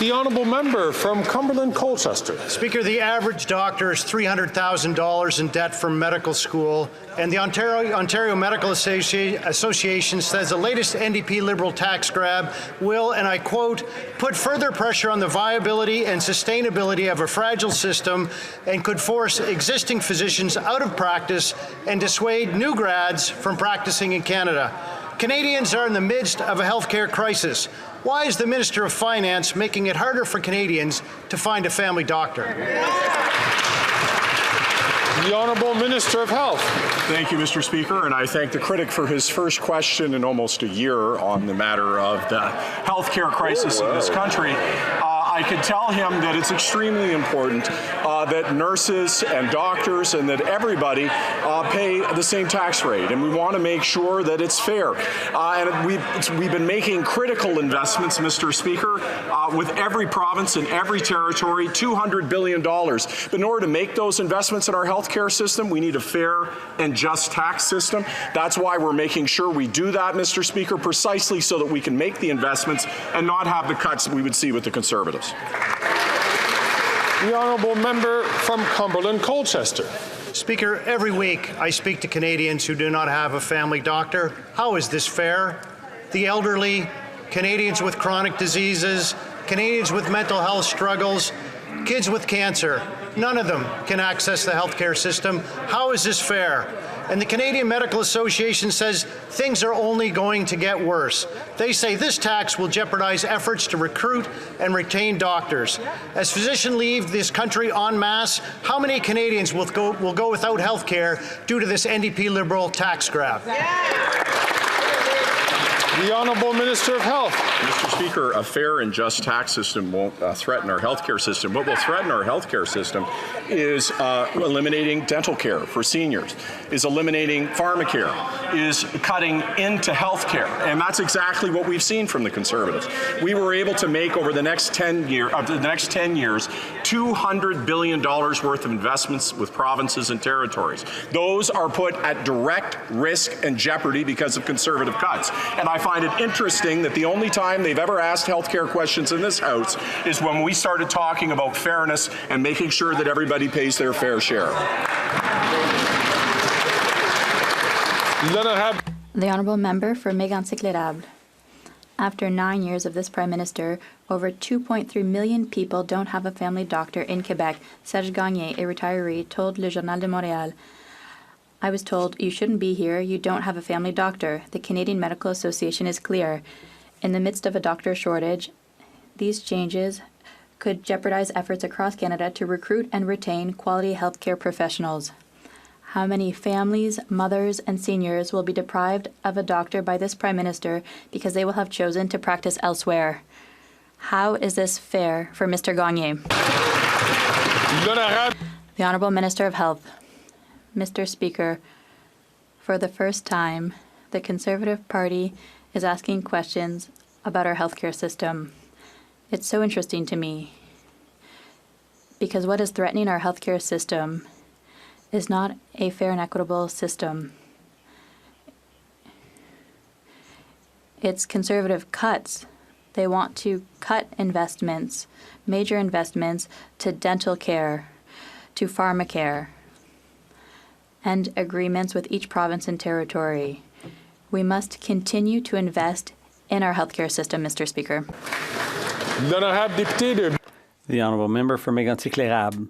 The honourable member from Cumberland Colchester. Speaker, the average doctor is $300,000 in debt from medical school, and the Ontario Medical Association says the latest NDP Liberal tax grab will, and I quote, put further pressure on the viability and sustainability of a fragile system and could force existing physicians out of practice and dissuade new grads from practicing in Canada. Canadians are in the midst of a healthcare crisis. Why is the Minister of Finance making it harder for Canadians to find a family doctor? The Honourable Minister of Health. Thank you, Mr. Speaker, and I thank the critic for his first question in almost a year on the matter of the healthcare crisis in this country. I could tell him that it's extremely important that nurses and doctors and that everybody pay the same tax rate, and we want to make sure that it's fair. And we've been making critical investments, Mr. Speaker, with every province and every territory, $200 billion. But in order to make those investments in our healthcare system, we need a fair and just tax system. That's why we're making sure we do that, Mr. Speaker, precisely so that we can make the investments and not have the cuts that we would see with the Conservatives. The honourable member from Cumberland Colchester. Speaker, every week I speak to Canadians who do not have a family doctor. How is this fair? The elderly, Canadians with chronic diseases, Canadians with mental health struggles, kids with cancer, none of them can access the healthcare system. How is this fair? And the Canadian Medical Association says things are only going to get worse. They say this tax will jeopardize efforts to recruit and retain doctors. As physicians leave this country en masse, how many Canadians will go without health care due to this NDP Liberal tax grab? The Honourable Minister of Health. Mr. Speaker, a fair and just tax system won't threaten our healthcare system. What will threaten our healthcare system is eliminating dental care for seniors, is eliminating pharmacare, is cutting into healthcare, and that's exactly what we've seen from the Conservatives. We were able to make over the next 10 years, $200 billion worth of investments with provinces and territories. Those are put at direct risk and jeopardy because of Conservative cuts. And I find it interesting that the only time they've ever asked healthcare questions in this House is when we started talking about fairness and making sure that everybody pays their fair share. The Honourable Member for Mégantic-L'Érable. After 9 years of this Prime Minister, over 2.3 million people don't have a family doctor in Quebec, Serge Gagné, a retiree, told Le Journal de Montréal. I was told, you shouldn't be here, you don't have a family doctor. The Canadian Medical Association is clear. In the midst of a doctor shortage, these changes could jeopardize efforts across Canada to recruit and retain quality healthcare professionals. How many families, mothers, and seniors will be deprived of a doctor by this Prime Minister because they will have chosen to practice elsewhere? How is this fair for Mr. Gagné? The Honourable Minister of Health. Mr. Speaker, for the first time, the Conservative Party is asking questions about our healthcare system. It's so interesting to me because what is threatening our healthcare system is not a fair and equitable system. It's Conservative cuts. They want to cut investments, major investments to dental care, to pharmacare, and agreements with each province and territory. We must continue to invest in our healthcare system, Mr. Speaker. The Honourable Member for Mégantic-L'Érable.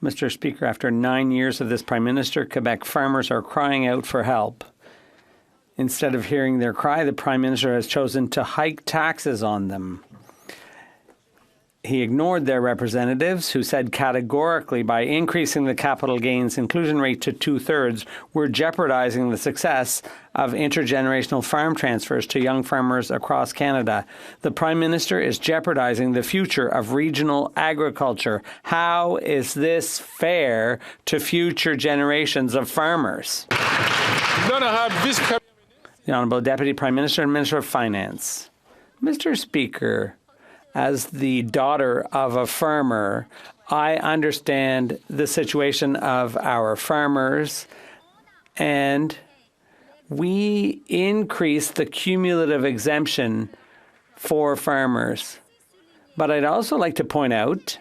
Mr. Speaker, after 9 years of this Prime Minister, Quebec farmers are crying out for help. Instead of hearing their cry, the Prime Minister has chosen to hike taxes on them. He ignored their representatives who said categorically by increasing the capital gains inclusion rate to 2/3, we're jeopardizing the success of intergenerational farm transfers to young farmers across Canada. The Prime Minister is jeopardizing the future of regional agriculture. How is this fair to future generations of farmers? The Honourable Deputy Prime Minister and Minister of Finance. Mr. Speaker, as the daughter of a farmer, I understand the situation of our farmers, and we increased the cumulative exemption for farmers But I'd also like to point out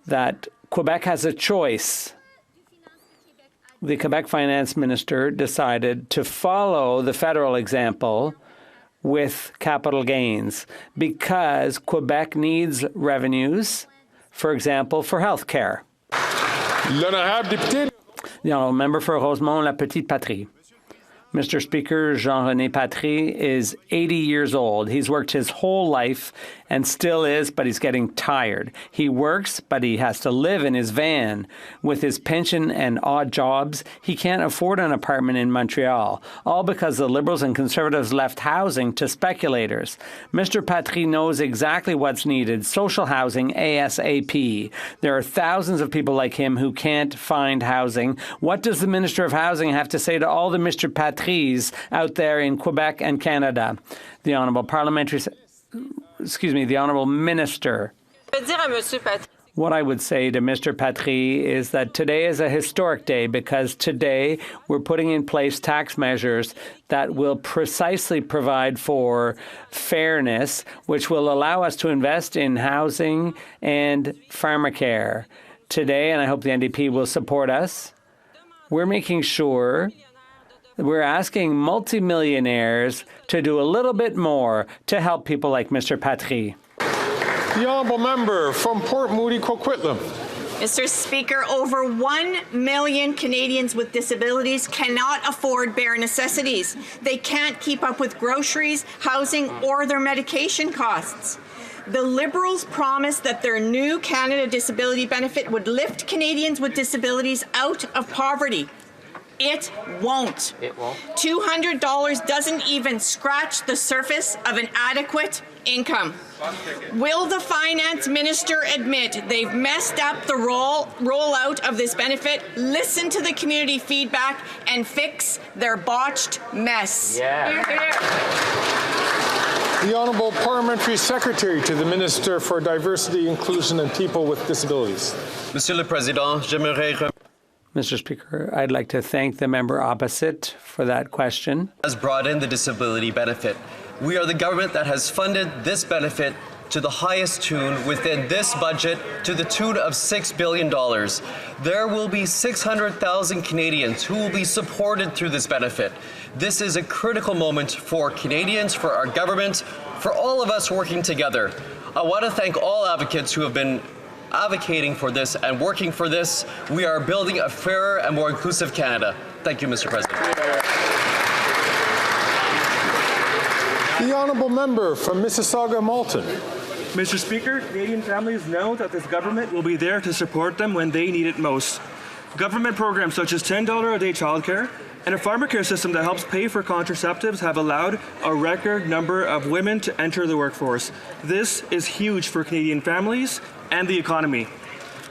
that Quebec has a choice. The Quebec finance minister decided to follow the federal example with capital gains because Quebec needs revenues, for example, for health care. L'honorable député. The honourable member for Rosemont, La Petite Patrie. Mr. Speaker, Jean-René Patry is 80 years old. He's worked his whole life and still is, but he's getting tired. He works, but he has to live in his van. With his pension and odd jobs, he can't afford an apartment in Montreal, all because the Liberals and Conservatives left housing to speculators. Mr. Patry knows exactly what's needed, social housing ASAP. There are thousands of people like him who can't find housing. What does the Minister of Housing have to say to all the Mr. Patrys out there in Quebec and Canada? The Honourable the Honourable Minister. What I would say to Mr. Patry is that today is a historic day because today we're putting in place tax measures that will precisely provide for fairness, which will allow us to invest in housing and pharmacare. Today, and I hope the NDP will support us, we're making sure we're asking multimillionaires to do a little bit more to help people like Mr. Patry. The honourable member from Port Moody, Coquitlam. Mr. Speaker, over 1 million Canadians with disabilities cannot afford bare necessities. They can't keep up with groceries, housing, or their medication costs. The Liberals promised that their new Canada Disability Benefit would lift Canadians with disabilities out of poverty. It won't. It won't. $200 doesn't even scratch the surface of an adequate income. Will the finance minister admit they've messed up the rollout of this benefit, listen to the community feedback, and fix their botched mess? Yeah. The Honourable Parliamentary Secretary to the Minister for Diversity, Inclusion and People with Disabilities. Monsieur le Président, j'aimerais Mr. Speaker, I'd like to thank the member opposite for that question. has brought in the disability benefit. We are the government that has funded this benefit to the highest tune within this budget to the tune of $6 billion. There will be 600,000 Canadians who will be supported through this benefit. This is a critical moment for Canadians, for our government, for all of us working together. I want to thank all advocates who have been advocating for this and working for this. We are building a fairer and more inclusive Canada. Thank you, Mr. President. The honourable member from Mississauga-Malton. Mr. Speaker, Canadian families know that this government will be there to support them when they need it most. Government programs such as $10 a day childcare and a pharmacare system that helps pay for contraceptives have allowed a record number of women to enter the workforce. This is huge for Canadian families and the economy.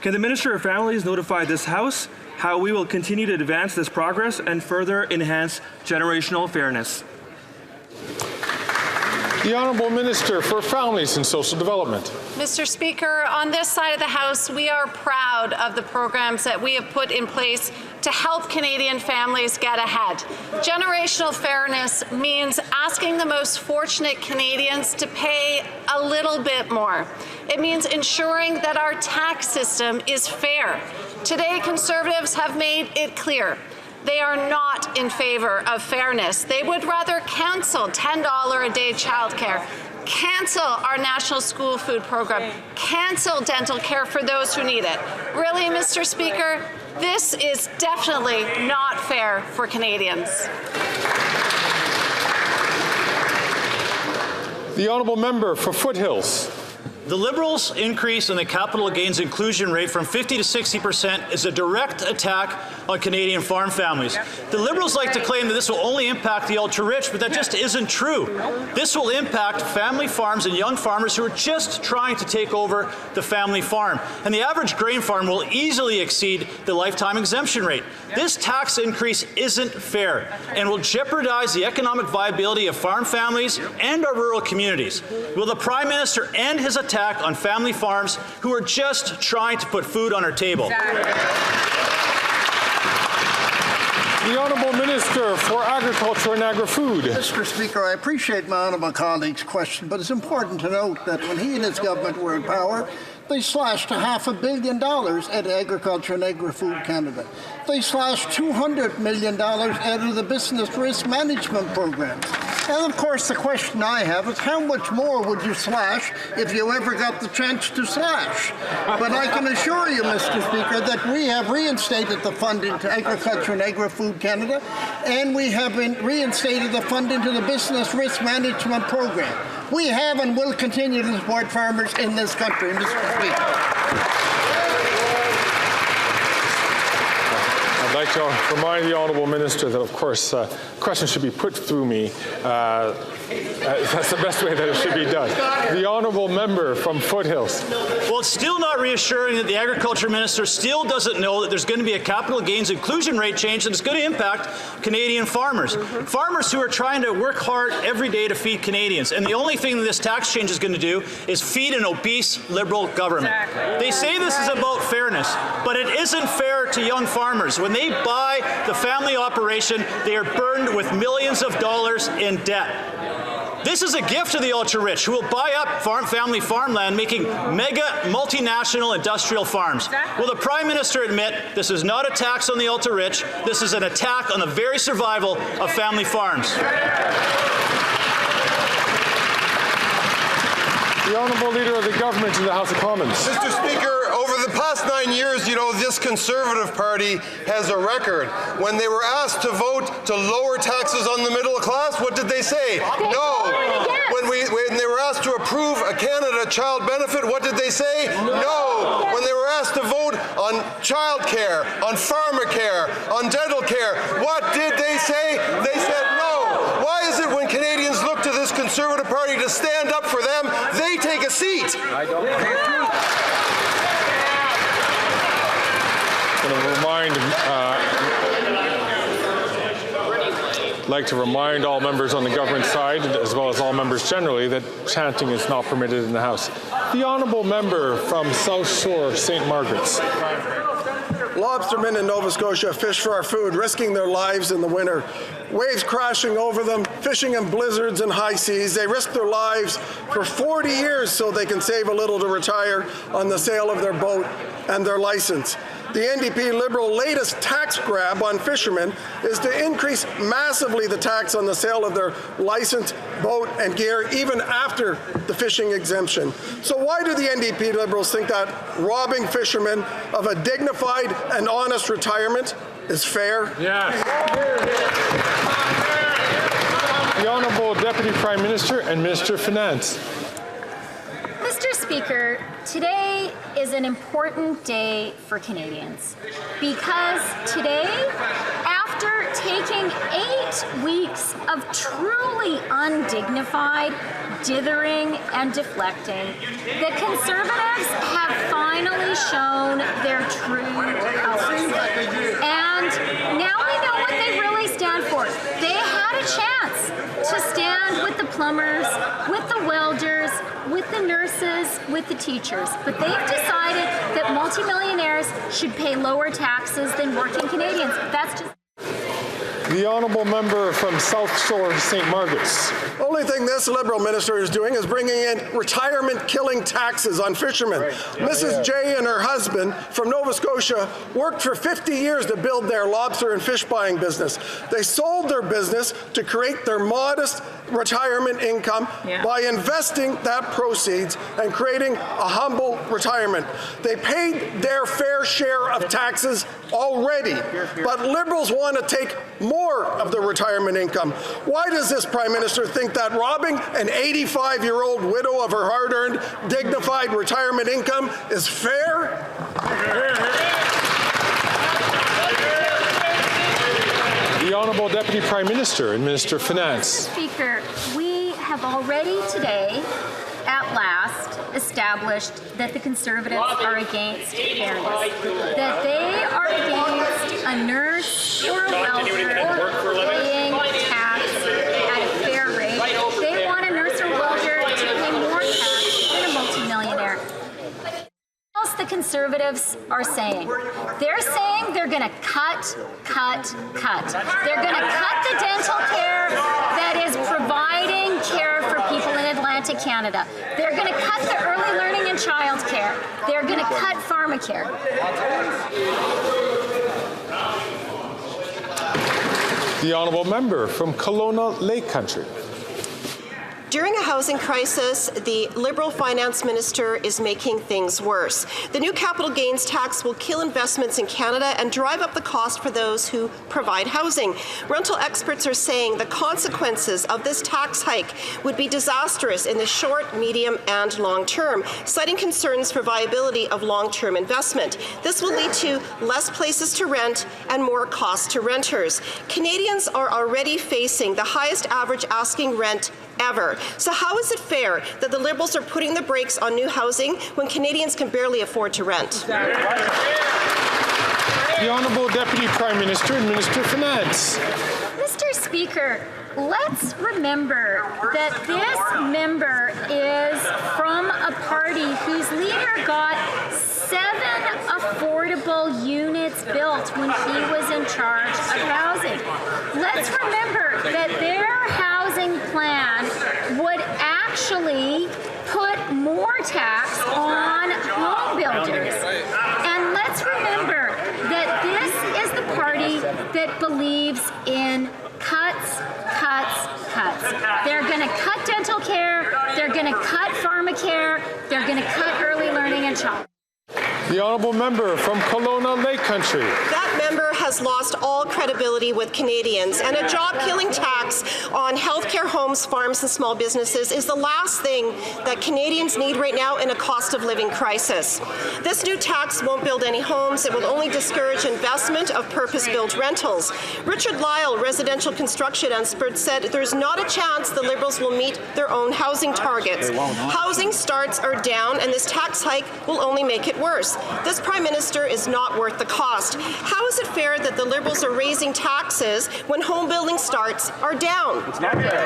Can the Minister of Families notify this House how we will continue to advance this progress and further enhance generational fairness? The Honourable Minister for Families and Social Development. Mr. Speaker, on this side of the House, we are proud of the programs that we have put in place to help Canadian families get ahead. Generational fairness means asking the most fortunate Canadians to pay a little bit more. It means ensuring that our tax system is fair. Today, Conservatives have made it clear they are not in favor of fairness. They would rather cancel $10 a day childcare, cancel our national school food program, cancel dental care for those who need it. Really, Mr. Speaker, this is definitely not fair for Canadians. The honourable member for Foothills. The Liberals' increase in the capital gains inclusion rate from 50 to 60% is a direct attack on Canadian farm families. The Liberals like to claim that this will only impact the ultra-rich, but that just isn't true. This will impact family farms and young farmers who are just trying to take over the family farm. And the average grain farm will easily exceed the lifetime exemption rate. This tax increase isn't fair and will jeopardize the economic viability of farm families and our rural communities. Will the Prime Minister end his attack on family farms who are just trying to put food on our table? The Honourable Minister for Agriculture and Agri-Food. Mr. Speaker, I appreciate my honourable colleague's question, but it's important to note that when he and his government were in power, they slashed $500 million at Agriculture and Agri-Food Canada. They slashed $200 million out of the business risk management programs. And of course, the question I have is how much more would you slash if you ever got the chance to slash? But I can assure you, Mr. Speaker, that we have reinstated the funding to Agriculture and Agri-Food Canada, and we have reinstated the funding to the business risk management program. We have and will continue to support farmers in this country, Mr. Speaker. I'd like to remind the Honourable Minister that, of course, questions should be put through me. That's the best way that it should be done. The Honourable Member from Foothills. Well, it's still not reassuring that the Agriculture Minister still doesn't know that there's going to be a capital gains inclusion rate change that is going to impact Canadian farmers. Farmers who are trying to work hard every day to feed Canadians. And the only thing that this tax change is going to do is feed an obese Liberal government. They say this is about fairness, but it isn't fair to young farmers. When they buy the family operation, they are burdened with millions of dollars in debt. This is a gift to the ultra-rich who will buy up family farmland, making mega multinational industrial farms. Will the Prime Minister admit this is not a tax on the ultra-rich, this is an attack on the very survival of family farms? The Honourable Leader of the Government in the House of Commons. Mr. Speaker, over the past 9 years, this Conservative Party has a record. When they were asked to vote to lower taxes on the middle class, what did they say? No. When they were asked to approve a Canada Child Benefit, what did they say? No. When they were asked to vote on child care, on pharmacare, on dental care, what did they say? They said no. Why is it when Canadians look to this Conservative Party to stand up for them, they take a seat? I don't like to remind all members on the government side, as well as all members generally, that chanting is not permitted in the House. The Honourable Member from South Shore, St. Margaret's. Lobstermen in Nova Scotia fish for our food, risking their lives in the winter. Waves crashing over them, fishing in blizzards and high seas. They risk their lives for 40 years so they can save a little to retire on the sale of their boat and their license. The NDP Liberal latest tax grab on fishermen is to increase massively the tax on the sale of their license, boat and gear, even after the fishing exemption. So why do the NDP Liberals think that robbing fishermen of a dignified and honest retirement is fair? Yes. The Honourable Deputy Prime Minister and Minister of Finance. Mr. Speaker, today is an important day for Canadians because today, after taking 8 weeks of truly undignified dithering and deflecting, the Conservatives have finally shown their true colors. And now we know what they really stand for. They had a chance to stand with the plumbers, with the welders, with the nurses, with the teachers. But they've decided that multimillionaires should pay lower taxes than working Canadians. That's just... The Honourable Member from South Shore, St. Margaret's. Only thing this Liberal minister is doing is bringing in retirement-killing taxes on fishermen. Right. Mrs. J and her husband from Nova Scotia worked for 50 years to build their lobster and fish buying business. They sold their business to create their modest retirement income by investing that proceeds and creating a humble retirement. They paid their fair share of taxes already, but Liberals want to take more of the retirement income. Why does this Prime Minister think that robbing an 85-year-old widow of her hard-earned, dignified retirement income is fair? The Honourable Deputy Prime Minister and Minister of Finance. Mr. Speaker, we have already today, at last, established that the Conservatives are against fairness, that they are against a nurse or a welder paying tax at a fair rate. They want a nurse or welder to pay more tax than a multimillionaire. Else the Conservatives are saying. They're saying they're going to cut. They're going to cut the dental care that is providing care for people in Atlantic Canada. They're going to cut the early learning and child care. They're going to cut pharmacare. The honourable member from Kelowna Lake Country. During a housing crisis, the Liberal finance minister is making things worse. The new capital gains tax will kill investments in Canada and drive up the cost for those who provide housing. Rental experts are saying the consequences of this tax hike would be disastrous in the short, medium, and long term, citing concerns for viability of long-term investment. This will lead to less places to rent and more cost to renters. Canadians are already facing the highest average asking rent ever. So how is it fair that the Liberals are putting the brakes on new housing when Canadians can barely afford to rent? The Honourable Deputy Prime Minister and Minister of Finance. Mr. Speaker, let's remember that this member is from a party whose leader got 7 affordable units built when he was in charge of housing. Let's remember that their housing plan would actually put more tax on home builders. And let's remember that this is the party that believes in cuts. They're going to cut dental care, they're going to cut pharmacare, they're going to cut early learning and child. The honourable member from Kelowna Lake Country. That member has lost all credibility with Canadians, and a job-killing tax on healthcare, homes, farms, and small businesses is the last thing that Canadians need right now in a cost-of-living crisis. This new tax won't build any homes. It will only discourage investment of purpose-built rentals. Richard Lyle, residential construction expert, said there's not a chance the Liberals will meet their own housing targets. Housing starts are down, and this tax hike will only make it worse. This Prime Minister is not worth the cost. How is it fair that the Liberals are raising taxes when home building starts are down? It's not fair.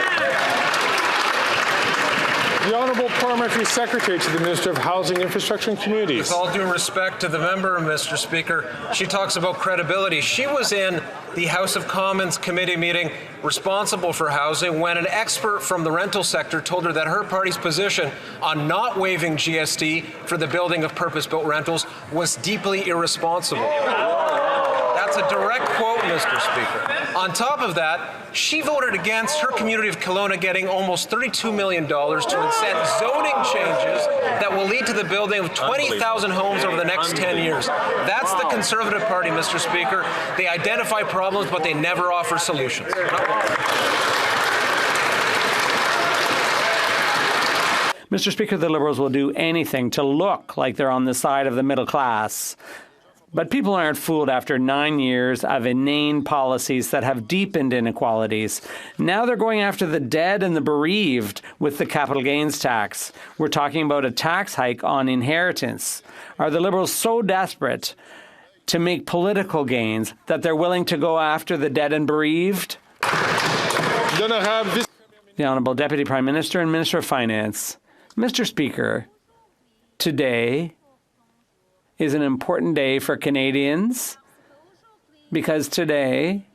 The Honourable Parliamentary Secretary to the Minister of Housing, Infrastructure and Communities. With all due respect to the member, Mr. Speaker, she talks about credibility. She was in the House of Commons committee meeting responsible for housing when an expert from the rental sector told her that her party's position on not waiving GST for the building of purpose-built rentals was deeply irresponsible. That's a direct quote, Mr. Speaker. On top of that, she voted against her community of Kelowna getting almost $32 million to incent zoning changes that will lead to the building of 20,000 homes over the next 10 years. That's the Conservative Party, Mr. Speaker. They identify problems, but they never offer solutions. Mr. Speaker, the Liberals will do anything to look like they're on the side of the middle class. But people aren't fooled after 9 years of inane policies that have deepened inequalities. Now they're going after the dead and the bereaved with the capital gains tax. We're talking about a tax hike on inheritance. Are the Liberals so desperate to make political gains that they're willing to go after the dead and bereaved? The Honourable Deputy Prime Minister and Minister of Finance. Mr. Speaker, today is an important day for Canadians because today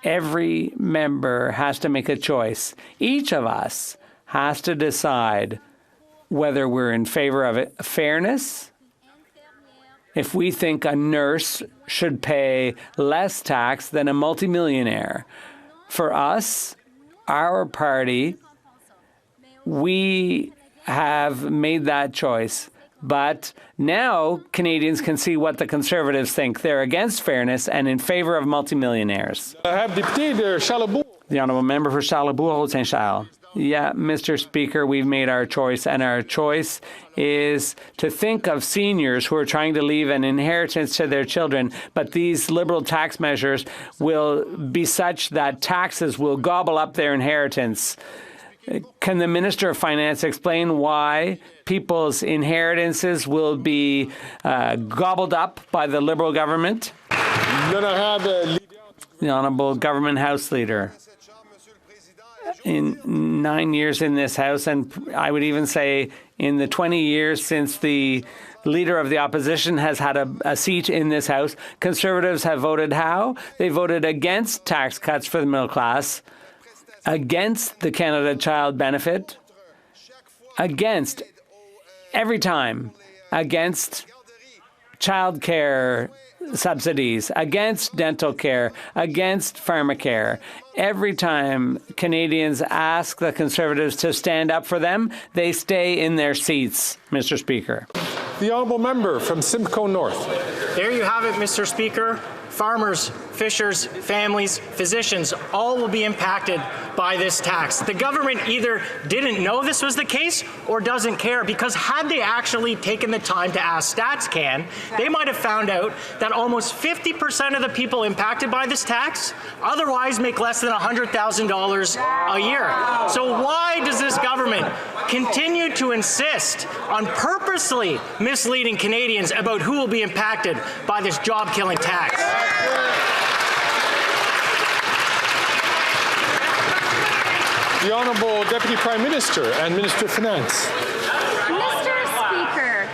every member has to make a choice. Each of us has to decide whether we're in favor of fairness, if we think a nurse should pay less tax than a multimillionaire. For us, our party, we have made that choice. But now Canadians can see what the Conservatives think. They're against fairness and in favor of multimillionaires. The Honourable Member for Charlebourg-Saint-Charles. Yeah, Mr. Speaker, we've made our choice, and our choice is to think of seniors who are trying to leave an inheritance to their children, but these Liberal tax measures will be such that taxes will gobble up their inheritance. Can the Minister of Finance explain why people's inheritances will be gobbled up by the Liberal government? The Honourable Government House Leader. In 9 years in this House, and I would even say in the 20 years since the The Leader of the Opposition has had a seat in this House. Conservatives have voted how? They voted against tax cuts for the middle class, against the Canada Child Benefit, against, every time, against childcare subsidies, against dental care, against pharmacare. Every time Canadians ask the Conservatives to stand up for them, they stay in their seats, Mr. Speaker. The honourable member from Simcoe North. There you have it, Mr. Speaker. Farmers, fishers, families, physicians, all will be impacted by this tax. The government either didn't know this was the case or doesn't care, because had they actually taken the time to ask StatsCan, they might have found out that almost 50% of the people impacted by this tax otherwise make less than $100,000 a year. So why does this government continue to insist on purposely misleading Canadians about who will be impacted by this job-killing tax? The Honourable Deputy Prime Minister and Minister of Finance. Mr. Speaker,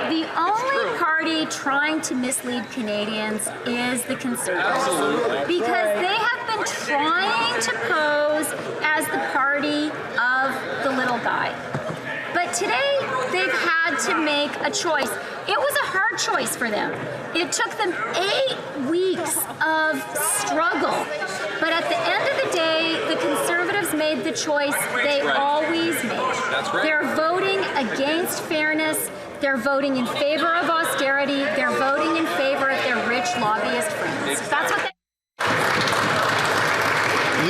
the only party trying to mislead Canadians is the Conservatives, because they have been trying to pose as the party of the little guy. But today, they've had to make a choice. It was a hard choice for them. It took them 8 weeks of struggle. But at the end of the day, the Conservatives made the choice they always make. They're voting against fairness. They're voting in favor of austerity. They're voting in favor of their rich lobbyist friends. That's what they...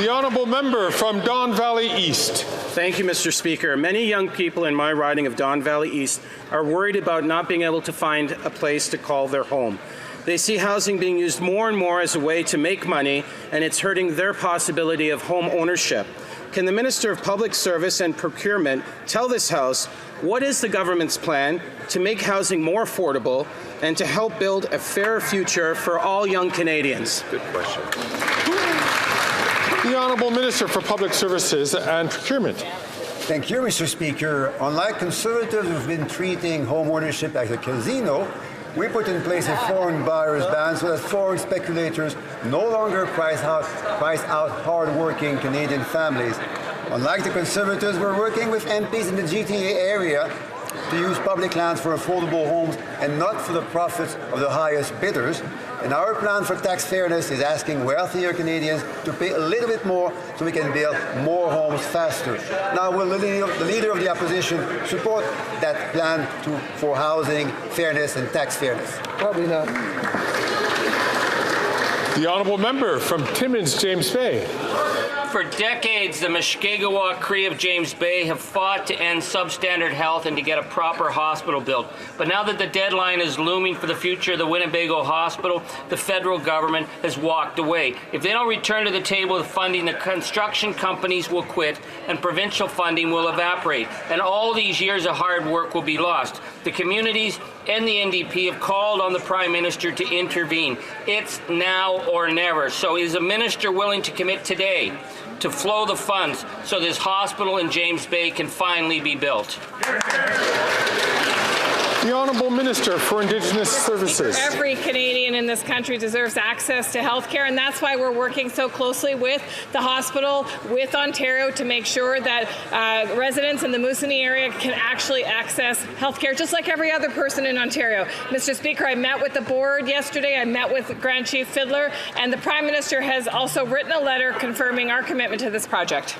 The honourable member from Don Valley East. Thank you, Mr. Speaker. Many young people in my riding of Don Valley East are worried about not being able to find a place to call their home. They see housing being used more and more as a way to make money, and it's hurting their possibility of home ownership. Can the Minister of Public Service and Procurement tell this House what is the government's plan to make housing more affordable and to help build a fairer future for all young Canadians? Good question. The Honourable Minister for Public Services and Procurement. Thank you, Mr. Speaker. Unlike Conservatives who've been treating home ownership as a casino, we put in place a foreign buyer's ban so that foreign speculators no longer price out hard-working Canadian families. Unlike the Conservatives, we're working with MPs in the GTA area to use public lands for affordable homes and not for the profits of the highest bidders. And our plan for tax fairness is asking wealthier Canadians to pay a little bit more so we can build more homes faster. Now, will the Leader of the Opposition support that plan for housing fairness and tax fairness? Probably not. The honourable member from Timmins, James Bay. For decades, the Mushkegowuk Cree of James Bay have fought to end substandard health and to get a proper hospital built. But now that the deadline is looming for the future of the Winnebago Hospital, the federal government has walked away. If they don't return to the table with funding, the construction companies will quit and provincial funding will evaporate. And all these years of hard work will be lost. The communities and the NDP have called on the Prime Minister to intervene. It's now or never. So is the Minister willing to commit today to flow the funds so this hospital in James Bay can finally be built? The Honourable Minister for Indigenous Services. Every Canadian in this country deserves access to health care, and that's why we're working so closely with the hospital, with Ontario, to make sure that residents in the Moosonee area can actually access health care, just like every other person in Ontario. Mr. Speaker, I met with the board yesterday. I met with Grand Chief Fiddler, and the Prime Minister has also written a letter confirming our commitment to this project.